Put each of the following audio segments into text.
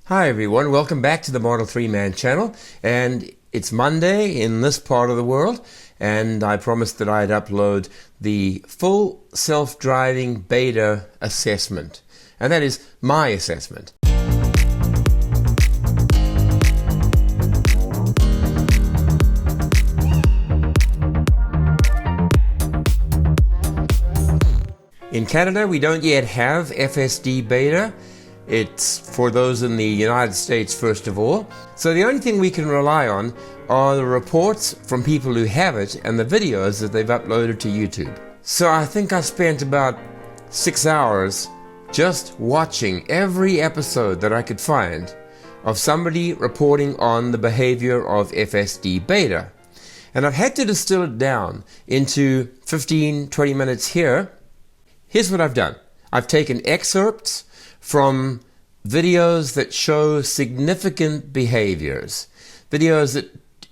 Hi everyone, welcome back to the Model3man channel, and it's Monday in this part of the world, and I promised that I'd upload the full self-driving beta assessment, and that is my assessment. In Canada, we don't yet have FSD Beta. It's for those in the United States first of all. So the only thing we can rely on are the reports from people who have it and the videos that they've uploaded to YouTube. So I think I spent about 6 hours just watching every episode that I could find of somebody reporting on the behavior of FSD Beta. And I've had to distill it down into 15-20 minutes here. Here's what I've done. I've taken excerpts from videos that show significant behaviors, videos that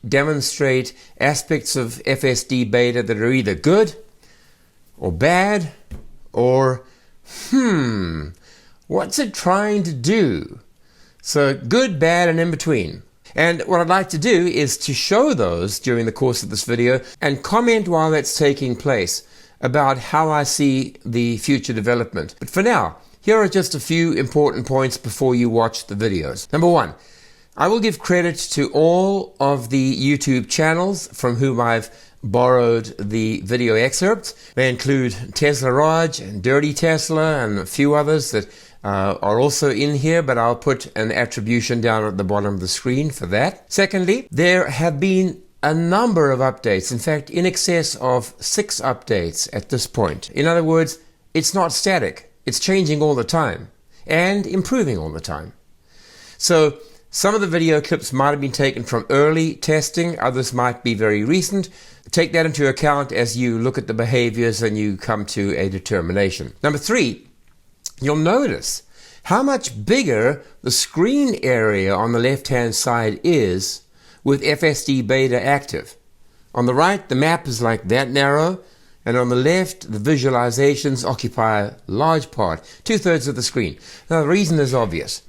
demonstrate aspects of FSD Beta that are either good or bad or, what's it trying to do? So good, bad, and in between. And what I'd like to do is to show those during the course of this video and comment while that's taking place about how I see the future development. But for now, here are just a few important points before you watch the videos. Number one, I will give credit to all of the YouTube channels from whom I've borrowed the video excerpts. They include Tesla Raj and Dirty Tesla and a few others that are also in here, but I'll put an attribution down at the bottom of the screen for that. Secondly, there have been a number of updates, in fact, in excess of 6 updates at this point. In other words, it's not static. It's changing all the time and improving all the time. So some of the video clips might have been taken from early testing, others might be very recent. Take that into account as you look at the behaviors and you come to a determination. Number 3, you'll notice how much bigger the screen area on the left-hand side is with FSD Beta active. On the right, the map is like that narrow, and on the left, the visualizations occupy a large part, 2/3 of the screen. Now, the reason is obvious.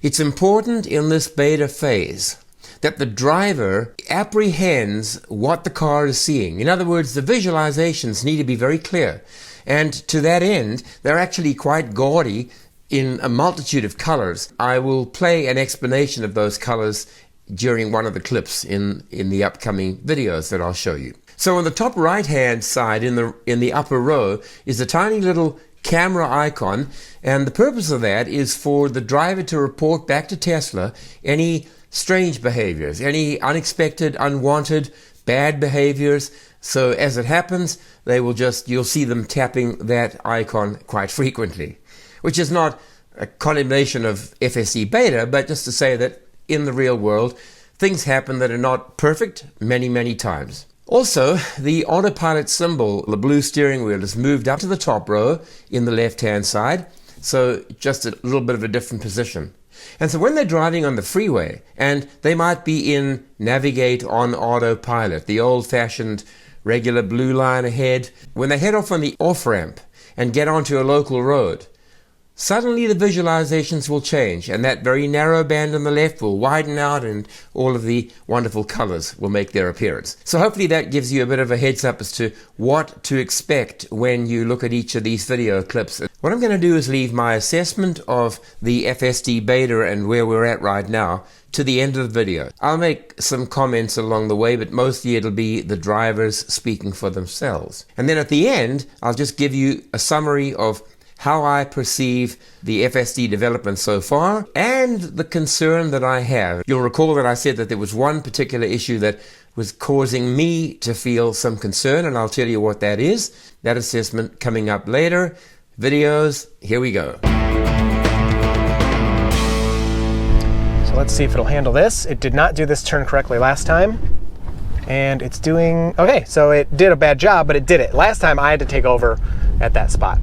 It's important in this beta phase that the driver apprehends what the car is seeing. In other words, the visualizations need to be very clear. And to that end, they're actually quite gaudy in a multitude of colors. I will play an explanation of those colors during one of the clips in the upcoming videos that I'll show you. So on the top right hand side in the upper row is a tiny little camera icon, and the purpose of that is for the driver to report back to Tesla any strange behaviors, any unexpected, unwanted, bad behaviors. So as it happens, you'll see them tapping that icon quite frequently, which is not a condemnation of FSD Beta, but just to say that in the real world, things happen that are not perfect many times. Also, the autopilot symbol, the blue steering wheel, is moved up to the top row in the left-hand side, so just a little bit of a different position. And so when they're driving on the freeway, and they might be in Navigate on autopilot, the old-fashioned regular blue line ahead, when they head off on the off-ramp and get onto a local road, suddenly the visualizations will change, and that very narrow band on the left will widen out, and all of the wonderful colors will make their appearance. So hopefully that gives you a bit of a heads up as to what to expect when you look at each of these video clips. What I'm going to do is leave my assessment of the FSD Beta and where we're at right now to the end of the video. I'll make some comments along the way, but mostly it'll be the drivers speaking for themselves. And then at the end, I'll just give you a summary of how I perceive the FSD development so far, and the concern that I have. You'll recall that I said that there was one particular issue that was causing me to feel some concern, and I'll tell you what that is. That assessment coming up later. Videos, here we go. So let's see if it'll handle this. It did not do this turn correctly last time, and it's doing, okay, so it did a bad job, but it did it. Last time I had to take over at that spot.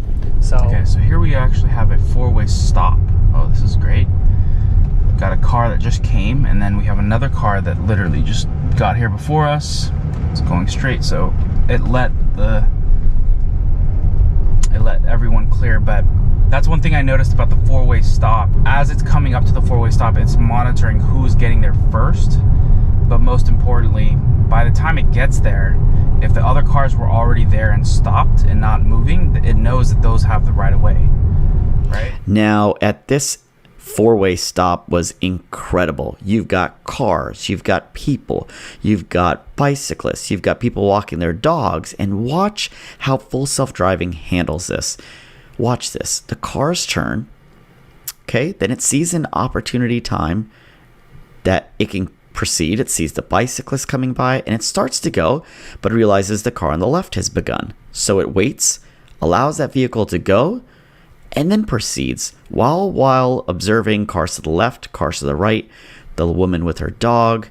Okay, so here we actually have a 4-way stop. Oh, this is great. We've got a car that just came, and then we have another car that literally just got here before us. It's going straight, so it let everyone clear, but That's one thing I noticed about the four-way stop. As it's coming up to the four-way stop, it's monitoring who's getting there first. But most importantly, by the time it gets there, if the other cars were already there and stopped and not moving, it knows that those have the right of way, right? Now, at this four-way stop was incredible. You've got cars, you've got people, you've got bicyclists, you've got people walking their dogs, and watch how full self-driving handles this. Watch this. The cars turn, okay, then it sees an opportunity time that it can proceed. It sees the bicyclist coming by and it starts to go, but realizes the car on the left has begun. So it waits, allows that vehicle to go, and then proceeds while observing cars to the left, cars to the right, the woman with her dog,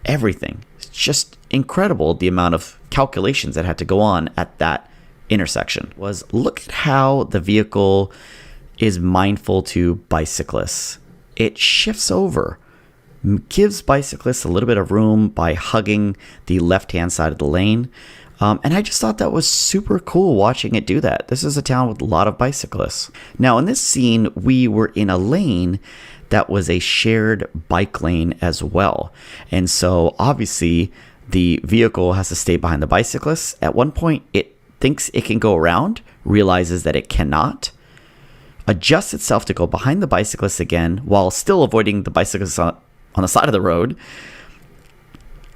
everything. It's just incredible the amount of calculations that had to go on at that intersection. Look at how the vehicle is mindful to bicyclists. It shifts over, gives bicyclists a little bit of room by hugging the left-hand side of the lane. And I just thought that was super cool watching it do that. This is a town with a lot of bicyclists. Now in this scene, we were in a lane that was a shared bike lane as well. And so obviously the vehicle has to stay behind the bicyclists. At one point, it thinks it can go around, realizes that it cannot, adjusts itself to go behind the bicyclists again while still avoiding the bicyclists on the side of the road,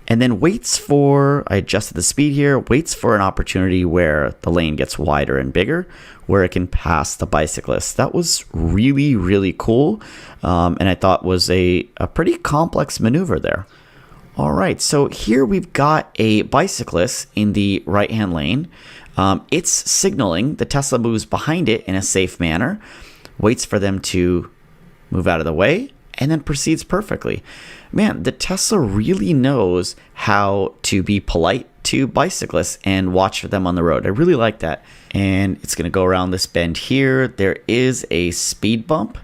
and then waits for, I adjusted the speed here, waits for an opportunity where the lane gets wider and bigger, where it can pass the bicyclists. That was really, really cool, and I thought was a pretty complex maneuver there. All right, so here we've got a bicyclist in the right-hand lane. It's signaling. The Tesla moves behind it in a safe manner, waits for them to move out of the way, and then proceeds perfectly. Man, the Tesla really knows how to be polite to bicyclists and watch for them on the road. I really like that. And it's going to go around this bend here. There is a speed bump,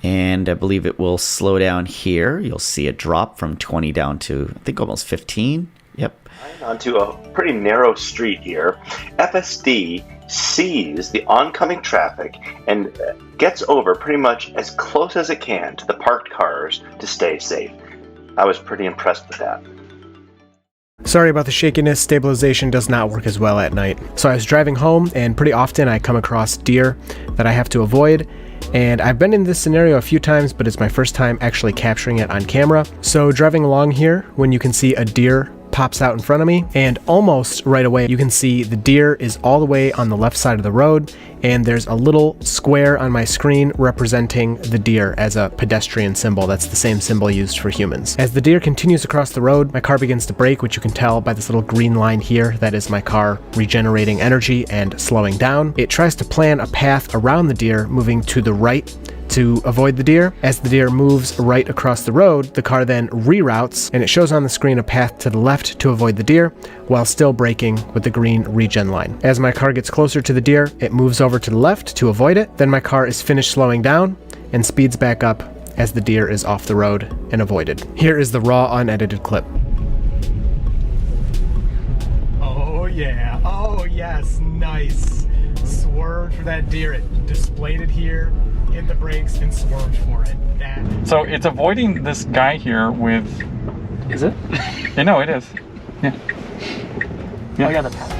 and I believe it will slow down here. You'll see a drop from 20 down to, I think, almost 15. Yep. Onto a pretty narrow street here. FSD sees the oncoming traffic and gets over pretty much as close as it can to the parked cars to stay safe. I was pretty impressed with that. Sorry about the shakiness, stabilization does not work as well at night. So I was driving home, and pretty often I come across deer that I have to avoid. And I've been in this scenario a few times, but it's my first time actually capturing it on camera. So driving along here, when you can see a deer pops out in front of me, and almost right away you can see the deer is all the way on the left side of the road, and there's a little square on my screen representing the deer as a pedestrian symbol. That's the same symbol used for humans. As the deer continues across the road, my car begins to brake, which you can tell by this little green line here. That is my car regenerating energy and slowing down. It tries to plan a path around the deer, moving to the right to avoid the deer. As the deer moves right across the road, the car then reroutes, and it shows on the screen a path to the left to avoid the deer, while still braking with the green regen line. As my car gets closer to the deer, it moves over to the left to avoid it. Then my car is finished slowing down and speeds back up as the deer is off the road and avoided. Here is the raw, unedited clip. Oh yeah, oh yes, nice. Swerved for that deer, it displayed it here, hit the brakes, and swerved for it. So it's avoiding this guy here with... Is it? Yeah, no, it is. Yeah. Yeah. Oh yeah, the path.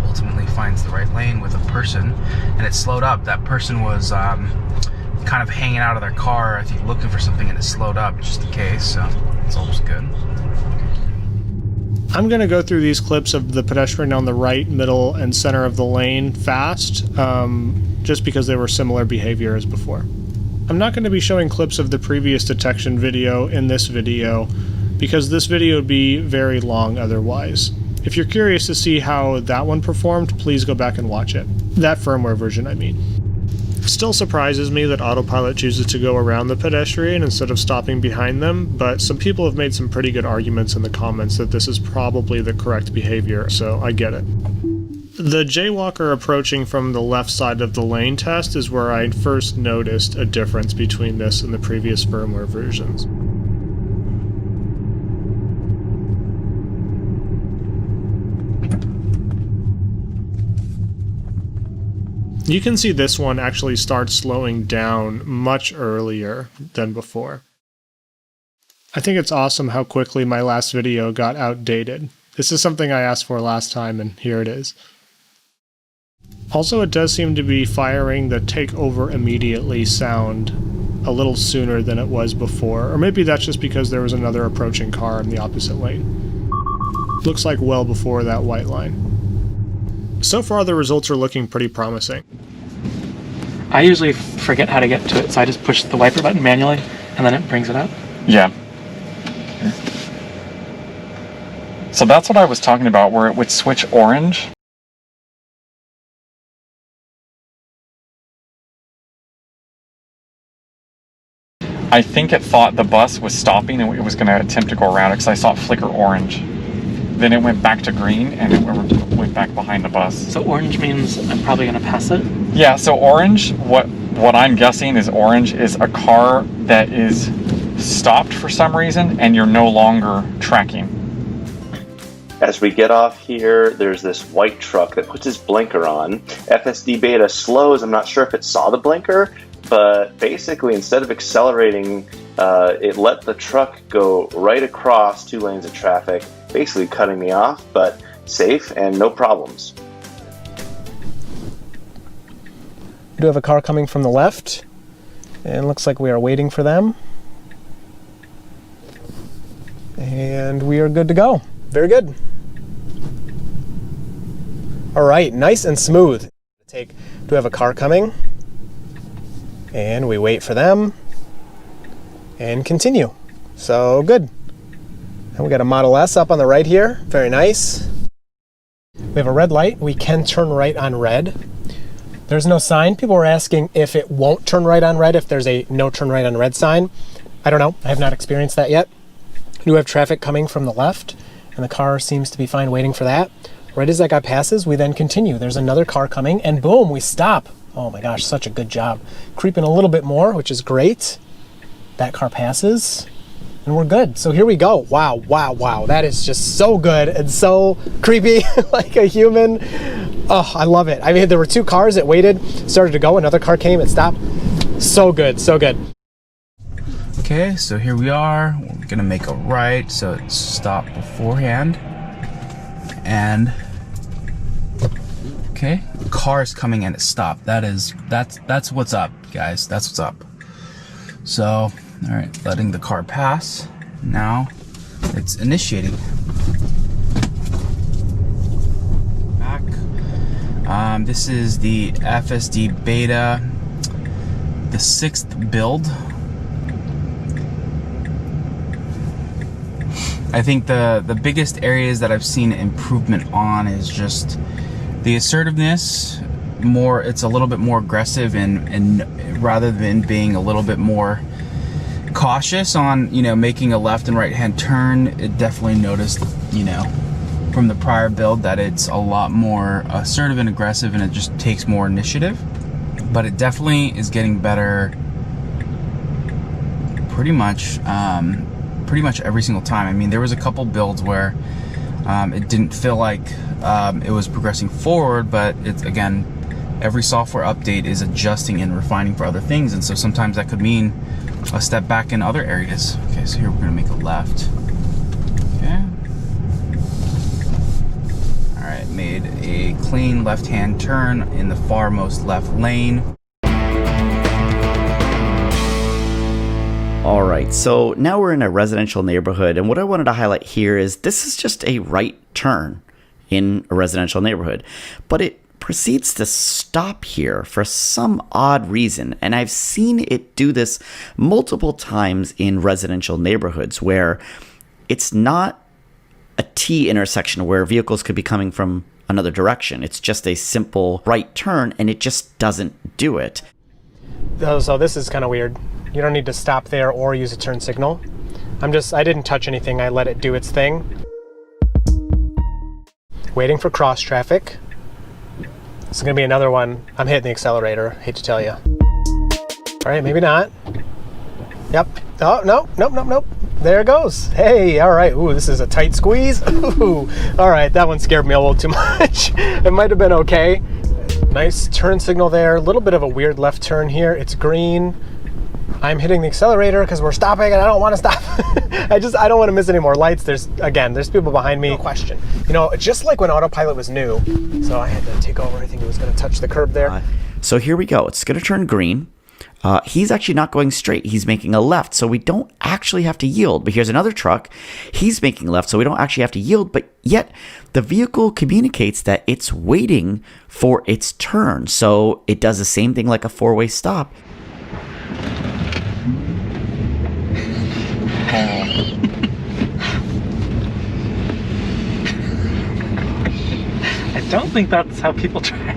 Ultimately finds the right lane with a person, and it slowed up. That person was kind of hanging out of their car, I think, looking for something, and it slowed up just in case, so it's always good. I'm going to go through these clips of the pedestrian on the right, middle, and center of the lane fast, just because they were similar behavior as before. I'm not going to be showing clips of the previous detection video in this video, because this video would be very long otherwise. If you're curious to see how that one performed, please go back and watch it. That firmware version, I mean. It still surprises me that autopilot chooses to go around the pedestrian instead of stopping behind them, but some people have made some pretty good arguments in the comments that this is probably the correct behavior, so I get it. The jaywalker approaching from the left side of the lane test is where I first noticed a difference between this and the previous firmware versions. You can see this one actually starts slowing down much earlier than before. I think it's awesome how quickly my last video got outdated. This is something I asked for last time, and here it is. Also, it does seem to be firing the take over immediately sound a little sooner than it was before, or maybe that's just because there was another approaching car in the opposite lane. Looks like well before that white line. So far, the results are looking pretty promising. I usually forget how to get to it, so I just push the wiper button manually, and then it brings it up. Yeah. So that's what I was talking about, where it would switch orange. I think it thought the bus was stopping and it was going to attempt to go around it because I saw it flicker orange. Then it went back to green and it went back behind the bus. So orange means I'm probably going to pass it? Yeah, so orange, what I'm guessing is orange is a car that is stopped for some reason and you're no longer tracking. As we get off here, there's this white truck that puts his blinker on. FSD Beta slows. I'm not sure if it saw the blinker, but basically instead of accelerating, it let the truck go right across 2 lanes of traffic, basically cutting me off, but safe and no problems. We do have a car coming from the left, and it looks like we are waiting for them. And we are good to go. Very good. All right, nice and smooth. Do we have a car coming? And we wait for them and continue. So good. And we got a Model S up on the right here. Very nice. We have a red light. We can turn right on red. There's no sign. People were asking if it won't turn right on red, if there's a no turn right on red sign. I don't know. I have not experienced that yet. We do have traffic coming from the left, and the car seems to be fine waiting for that. Right as that guy passes, we then continue. There's another car coming, and boom, we stop. Oh my gosh, such a good job. Creeping a little bit more, which is great. That car passes, and we're good. So here we go. Wow, wow, wow. That is just so good and so creepy, like a human. Oh, I love it. I mean, there were 2 cars that waited, started to go, another car came, it stopped. So good, so good. Okay, so here we are. We're gonna make a right, so it stopped beforehand. And okay, the car is coming and it stopped. That's what's up, guys. That's what's up. So, all right, letting the car pass. Now it's initiating. Back. This is the FSD Beta, the 6th build. I think the biggest areas that I've seen improvement on is just the assertiveness. It's a little bit more aggressive and rather than being a little bit more cautious on, making a left and right hand turn, it definitely noticed, from the prior build that it's a lot more assertive and aggressive and it just takes more initiative. But it definitely is getting better pretty much every single time. I mean, there was a couple builds where it didn't feel like it was progressing forward, but it's, again, every software update is adjusting and refining for other things, and so sometimes that could mean a step back in other areas. Okay, so here we're gonna make a left. Okay. All right, made a clean left-hand turn in the farmost left lane. All right, so now we're in a residential neighborhood, and what I wanted to highlight here is this is just a right turn in a residential neighborhood, but it proceeds to stop here for some odd reason, and I've seen it do this multiple times in residential neighborhoods where it's not a T intersection where vehicles could be coming from another direction. It's just a simple right turn, and it just doesn't do it. So this is kind of weird. You don't need to stop there or use a turn signal. I didn't touch anything. I let it do its thing. Waiting for cross traffic. This is gonna be another one. I'm hitting the accelerator, hate to tell you. All right, maybe not. Yep. Oh, no, nope. There it goes. Hey, all right. Ooh, this is a tight squeeze. Ooh, all right, that one scared me a little too much. It might have been okay. Nice turn signal there. A little bit of a weird left turn here. It's green. I'm hitting the accelerator because we're stopping and I don't want to stop. I don't want to miss any more lights. There's people behind me. No question. You know, just like when autopilot was new, so I had to take over. I think it was going to touch the curb there. So here we go. It's going to turn green. He's actually not going straight. He's making a left, so we don't actually have to yield. But here's another truck. He's making left, so we don't actually have to yield. But yet, the vehicle communicates that it's waiting for its turn. So it does the same thing like a four-way stop. I don't think that's how people try.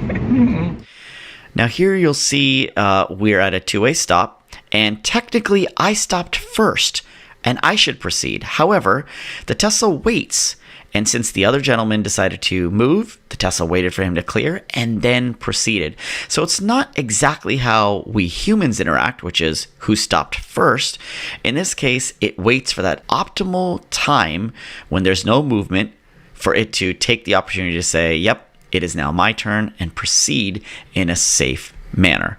Now here you'll see we're at a two-way stop, and technically I stopped first, and I should proceed. However, the Tesla waits, and since the other gentleman decided to move, the Tesla waited for him to clear and then proceeded. So it's not exactly how we humans interact, which is who stopped first. In this case, it waits for that optimal time when there's no movement for it to take the opportunity to say, yep, it is now my turn, and proceed in a safe manner.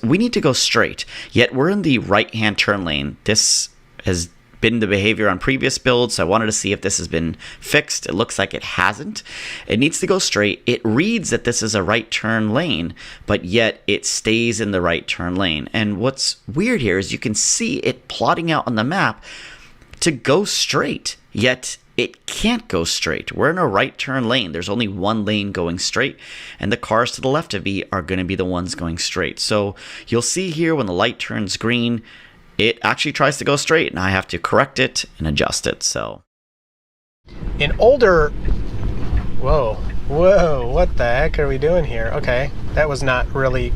We need to go straight, yet we're in the right-hand turn lane. This has been the behavior on previous builds, so I wanted to see if this has been fixed. It looks like it hasn't. It needs to go straight. It reads that this is a right turn lane, but yet it stays in the right turn lane. And what's weird here is you can see it plotting out on the map to go straight, yet it can't go straight. We're in a right turn lane. There's only one lane going straight, and the cars to the left of me are going to be the ones going straight. So you'll see here when the light turns green, it actually tries to go straight, and I have to correct it and adjust it. So in older, whoa, what the heck are we doing here? Okay, that was not really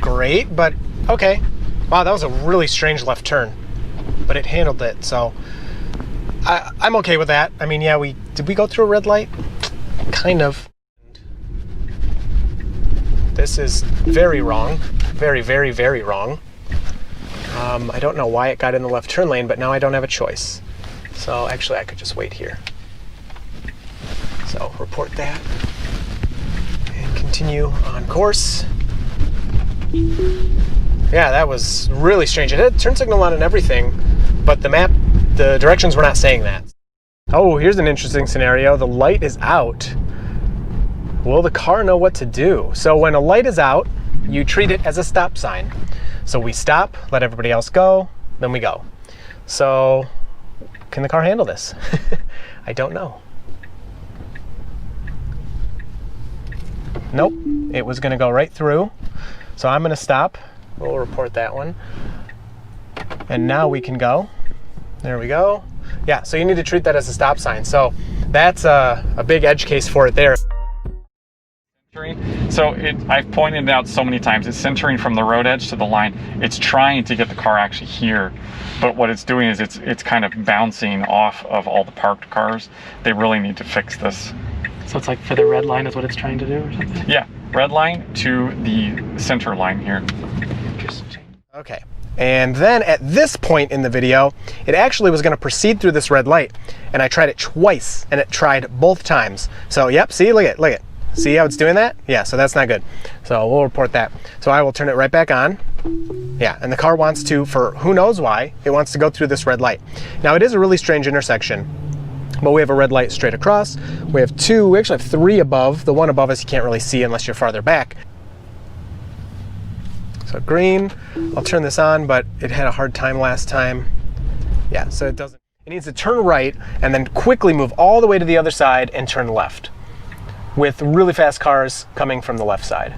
great, but okay. Wow, that was a really strange left turn, but it handled it, so I'm okay with that. I mean, yeah, did we go through a red light? Kind of. This is very wrong. Very, very, very wrong. I don't know why it got in the left turn lane, but now I don't have a choice. So actually, I could just wait here. So report that and continue on course. Yeah, that was really strange. It had turn signal on and everything, but the directions were not saying that. Oh, here's an interesting scenario. The light is out. Will the car know what to do? So when a light is out, you treat it as a stop sign. So we stop, let everybody else go, then we go. So can the car handle this? I don't know. Nope, it was gonna go right through. So I'm gonna stop. We'll report that one. And now we can go. There we go. Yeah, so you need to treat that as a stop sign. So that's a big edge case for it there. So I've pointed it out so many times, it's centering from the road edge to the line. It's trying to get the car actually here, but what it's doing is it's kind of bouncing off of all the parked cars. They really need to fix this. So it's like for the red line is what it's trying to do or something? Yeah, red line to the center line here. Interesting. Okay. And then at this point in the video, it actually was going to proceed through this red light, and I tried it twice, and it tried both times. So yep, see, look at. See how it's doing that? Yeah, so that's not good. So we'll report that. So I will turn it right back on. Yeah, and the car wants to, for who knows why, it wants to go through this red light. Now it is a really strange intersection, but we have a red light straight across. We actually have three above. The one above us you can't really see unless you're farther back. So green, I'll turn this on, but it had a hard time last time. Yeah, so it needs to turn right and then quickly move all the way to the other side and turn left, with really fast cars coming from the left side.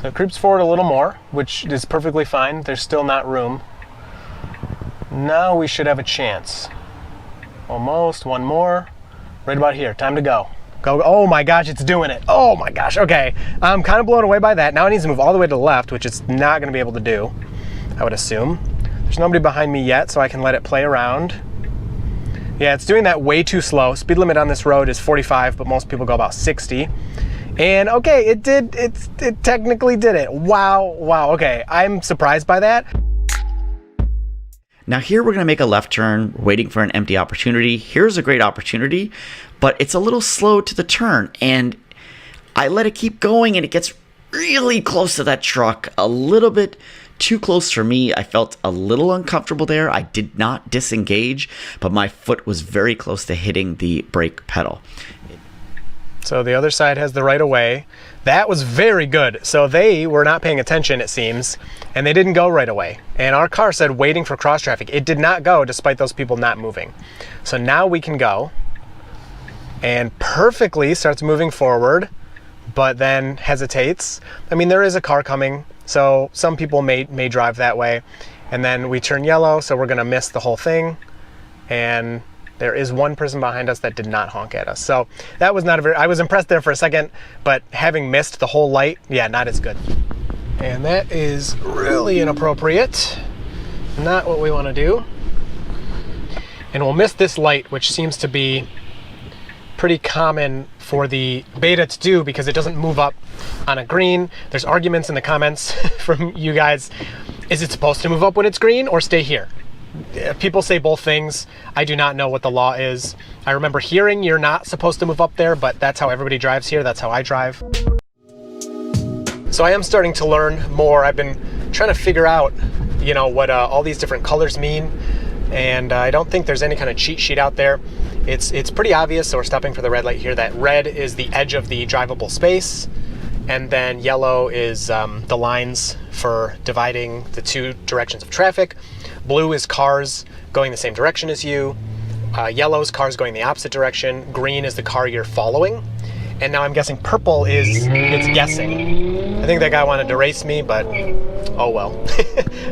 So it creeps forward a little more, which is perfectly fine. There's still not room. Now we should have a chance. Almost, one more. Right about here, time to go. Go, oh my gosh, it's doing it. Oh my gosh, okay. I'm kind of blown away by that. Now it needs to move all the way to the left, which it's not gonna be able to do, I would assume. There's nobody behind me yet, so I can let it play around. Yeah, it's doing that way too slow. Speed limit on this road is 45, but most people go about 60. And okay, it technically did it. Wow, okay. I'm surprised by that. Now here we're going to make a left turn, waiting for an empty opportunity. Here's a great opportunity, but it's a little slow to the turn, and I let it keep going, and it gets really close to that truck, a little bit too close for me. I felt a little uncomfortable there. I did not disengage, but my foot was very close to hitting the brake pedal. So the other side has the right of way. That was very good. So they were not paying attention, it seems, and they didn't go right away. And our car said waiting for cross traffic. It did not go despite those people not moving. So now we can go, and perfectly starts moving forward, but then hesitates. I mean, there is a car coming, so some people may drive that way. And then we turn yellow, so we're gonna miss the whole thing. And there is one person behind us that did not honk at us. So that was not a very, I was impressed there for a second, but having missed the whole light, yeah, not as good. And that is really inappropriate. Not what we want to do. And we'll miss this light, which seems to be pretty common for the Beta to do because it doesn't move up on a green. There's arguments in the comments from you guys. Is it supposed to move up when it's green or stay here? People say both things. I do not know what the law is. I remember hearing you're not supposed to move up there, but that's how everybody drives here. That's how I drive. So I am starting to learn more. I've been trying to figure out, you know, what all these different colors mean. And I don't think there's any kind of cheat sheet out there. It's pretty obvious. So we're stopping for the red light here, that red is the edge of the drivable space. And then yellow is the lines for dividing the two directions of traffic. Blue is cars going the same direction as you. Yellow is cars going the opposite direction. Green is the car you're following. And now I'm guessing purple is, it's guessing. I think that guy wanted to race me, but oh well.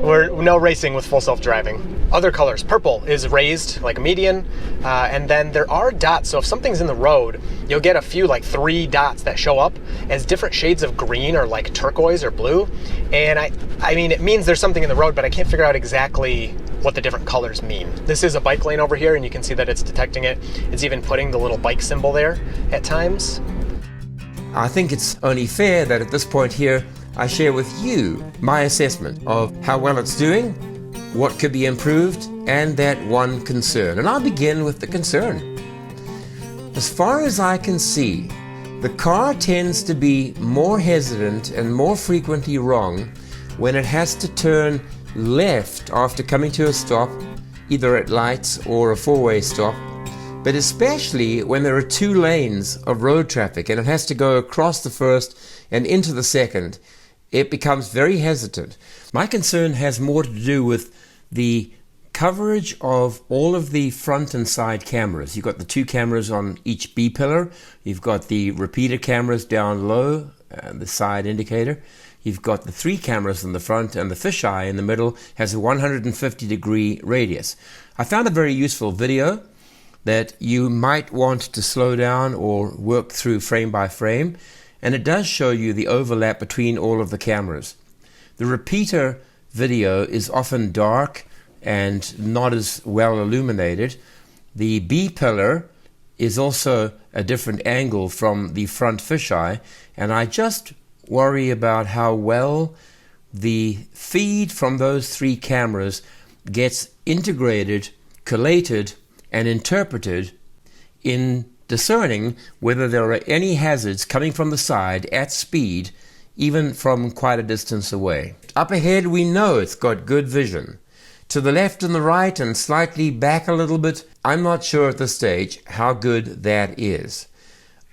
We're no racing with full self-driving. Other colors, purple is raised like a median, and then there are dots. So if something's in the road, you'll get a few, like 3 dots that show up as different shades of green or like turquoise or blue. And I mean, it means there's something in the road, but I can't figure out exactly what the different colors mean. This is a bike lane over here, and you can see that it's detecting it. It's even putting the little bike symbol there at times. I think it's only fair that at this point here, I share with you my assessment of how well it's doing, what could be improved, and that one concern. And I'll begin with the concern. As far as I can see, the car tends to be more hesitant and more frequently wrong when it has to turn left after coming to a stop, either at lights or a four-way stop, but especially when there are 2 lanes of road traffic and it has to go across the first and into the second. It becomes very hesitant. My concern has more to do with the coverage of all of the front and side cameras. You've got the 2 cameras on each B pillar. You've got the repeater cameras down low, the side indicator. You've got the 3 cameras in the front, and the fisheye in the middle has a 150-degree radius. I found a very useful video that you might want to slow down or work through frame by frame, and it does show you the overlap between all of the cameras. The repeater video is often dark and not as well illuminated. The B pillar is also a different angle from the front fisheye, and I just worry about how well the feed from those 3 cameras gets integrated, collated, and interpreted in discerning whether there are any hazards coming from the side at speed, even from quite a distance away. Up ahead, we know it's got good vision. To the left and the right and slightly back a little bit, I'm not sure at this stage how good that is.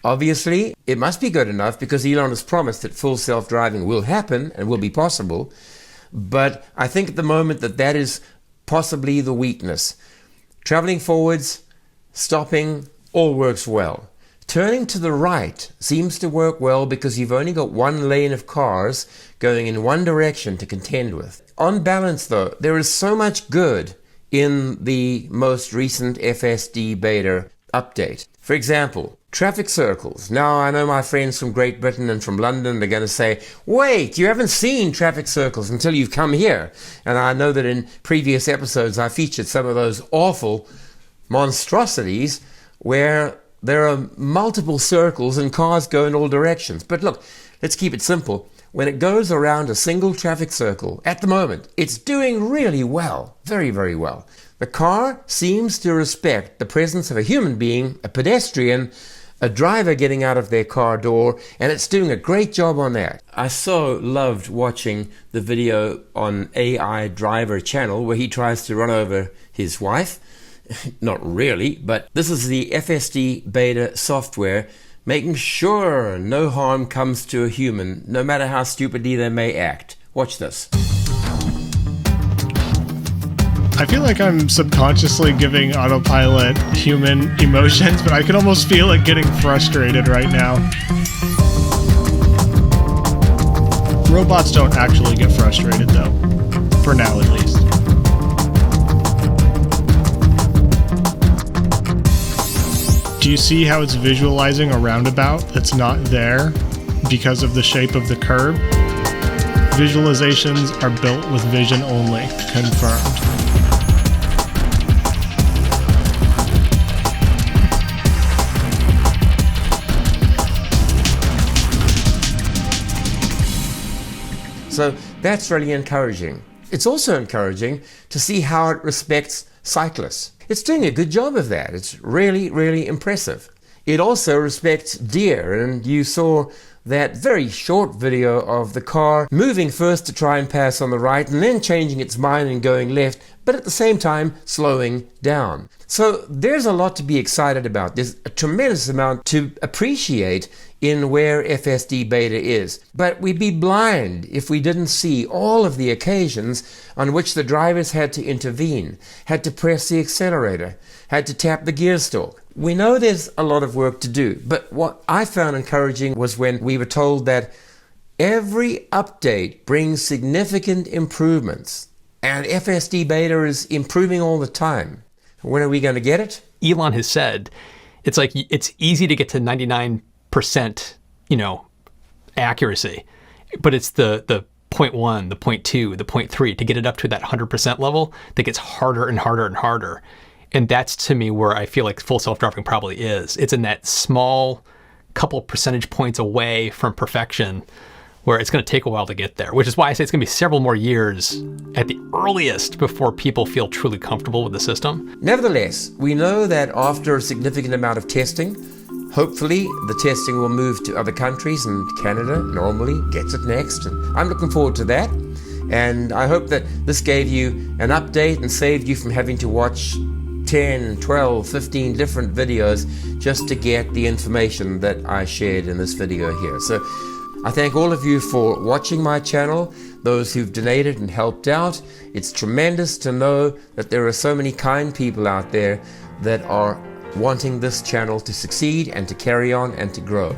Obviously, it must be good enough because Elon has promised that full self-driving will happen and will be possible, but I think at the moment that is possibly the weakness. Traveling forwards, stopping, all works well. Turning to the right seems to work well because you've only got 1 lane of cars going in one direction to contend with. On balance though, there is so much good in the most recent FSD Beta update. For example, traffic circles. Now I know my friends from Great Britain and from London are going to say, wait, you haven't seen traffic circles until you've come here. And I know that in previous episodes I featured some of those awful monstrosities where there are multiple circles and cars go in all directions. But look, let's keep it simple. When it goes around a single traffic circle, at the moment, it's doing really well, very, very well. The car seems to respect the presence of a human being, a pedestrian, a driver getting out of their car door, and it's doing a great job on that. I so loved watching the video on AI Driver channel where he tries to run over his wife. Not really, but this is the FSD Beta software making sure no harm comes to a human, no matter how stupidly they may act. Watch this. I feel like I'm subconsciously giving autopilot human emotions, but I can almost feel it getting frustrated right now. Robots don't actually get frustrated though, for now at least. Do you see how it's visualizing a roundabout that's not there because of the shape of the curb? Visualizations are built with vision only, confirmed. So that's really encouraging. It's also encouraging to see how it respects cyclists. It's doing a good job of that. It's really, really impressive. It also respects deer, and you saw that very short video of the car moving first to try and pass on the right and then changing its mind and going left, but at the same time slowing down. So there's a lot to be excited about. There's a tremendous amount to appreciate in where FSD Beta is. But we'd be blind if we didn't see all of the occasions on which the drivers had to intervene, had to press the accelerator, had to tap the gear stalk. We know there's a lot of work to do, but what I found encouraging was when we were told that every update brings significant improvements, and FSD Beta is improving all the time. When are we going to get it? Elon has said it's like it's easy to get to 99%, accuracy, but it's the 0.1, the 0.2, the 0.3 to get it up to that 100% level that gets harder and harder and harder. And that's, to me, where I feel like full self-driving probably is. It's in that small couple percentage points away from perfection where it's going to take a while to get there, which is why I say it's going to be several more years at the earliest before people feel truly comfortable with the system. Nevertheless, we know that after a significant amount of testing, hopefully the testing will move to other countries, and Canada normally gets it next. And I'm looking forward to that. And I hope that this gave you an update and saved you from having to watch 10, 12, 15 different videos just to get the information that I shared in this video here. So I thank all of you for watching my channel, those who've donated and helped out. It's tremendous to know that there are so many kind people out there that are wanting this channel to succeed and to carry on and to grow.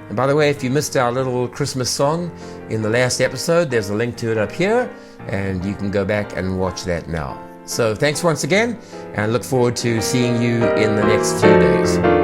And by the way, if you missed our little Christmas song in the last episode, there's a link to it up here, and you can go back and watch that now. So thanks once again, and look forward to seeing you in the next few days.